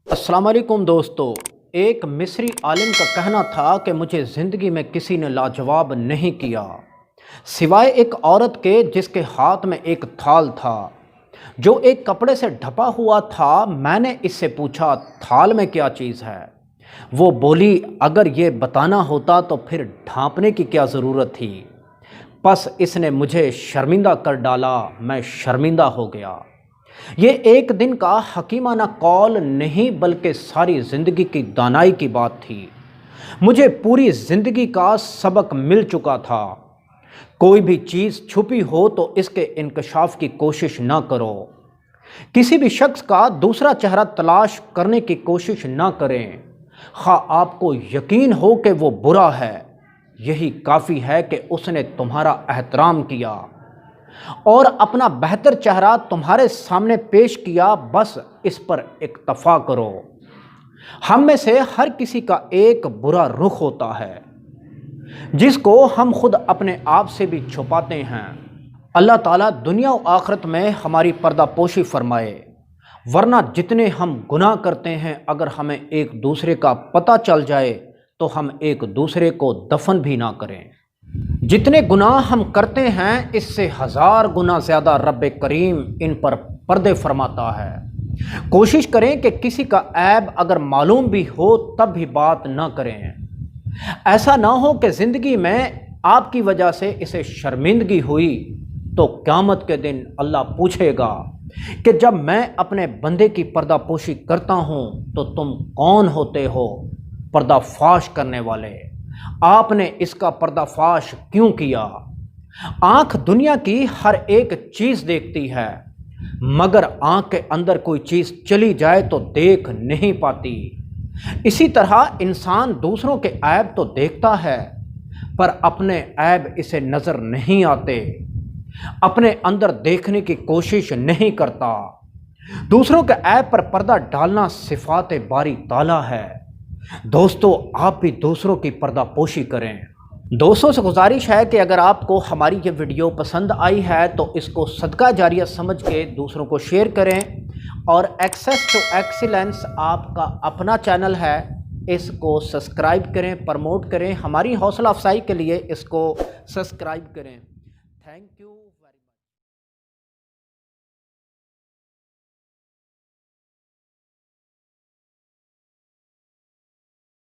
अस्सलाम वालेकुम दोस्तों। एक मिस्री आलिम का कहना था कि मुझे ज़िंदगी में किसी ने लाजवाब नहीं किया सिवाय एक औरत के जिसके हाथ में एक थाल था जो एक कपड़े से ढपा हुआ था। मैंने इससे पूछा, थाल में क्या चीज़ है? वो बोली, अगर ये बताना होता तो फिर ढांपने की क्या ज़रूरत थी। बस इसने मुझे शर्मिंदा कर डाला, मैं शर्मिंदा हो गया। ये एक दिन का हकीमाना कौल नहीं बल्कि सारी ज़िंदगी की दानाई की बात थी। मुझे पूरी ज़िंदगी का सबक मिल चुका था। कोई भी चीज़ छुपी हो तो इसके इंकशाफ की कोशिश ना करो। किसी भी शख्स का दूसरा चेहरा तलाश करने की कोशिश ना करें। खा आपको यकीन हो कि वो बुरा है, यही काफ़ी है कि उसने तुम्हारा एहतराम किया और अपना बेहतर चेहरा तुम्हारे सामने पेश किया। बस इस पर इक्तफा करो। हम में से हर किसी का एक बुरा रुख होता है जिसको हम खुद अपने आप से भी छुपाते हैं। अल्लाह ताला दुनिया और आखिरत में हमारी पर्दापोशी फरमाए, वरना जितने हम गुनाह करते हैं अगर हमें एक दूसरे का पता चल जाए तो हम एक दूसरे को दफन भी ना करें। जितने गुनाह हम करते हैं इससे 1000 गुना ज़्यादा रब करीम इन पर पर्दे फरमाता है। कोशिश करें कि किसी का ऐब अगर मालूम भी हो तब भी बात ना करें। ऐसा ना हो कि ज़िंदगी में आपकी वजह से इसे शर्मिंदगी हुई तो क़यामत के दिन अल्लाह पूछेगा कि जब मैं अपने बंदे की पर्दापोशी करता हूँ तो तुम कौन होते हो? पर्दाफाश करने वाले। आपने इसका पर्दाफाश क्यों किया? आंख दुनिया की हर एक चीज़ देखती है, मगर आंख के अंदर कोई चीज़ चली जाए तो देख नहीं पाती। इसी तरह इंसान दूसरों के ऐब तो देखता है पर अपने ऐब इसे नज़र नहीं आते, अपने अंदर देखने की कोशिश नहीं करता। दूसरों के ऐब पर पर्दा डालना सिफात बारी ताला है। दोस्तों, आप भी दूसरों की पर्दापोशी करें। दोस्तों से गुजारिश है कि अगर आपको हमारी ये वीडियो पसंद आई है तो इसको सदका जारिया समझ के दूसरों को शेयर करें। और एक्सेस टू एक्सीलेंस आपका अपना चैनल है, इसको सब्सक्राइब करें, प्रमोट करें। हमारी हौसला अफजाई के लिए इसको सब्सक्राइब करें। Thank you.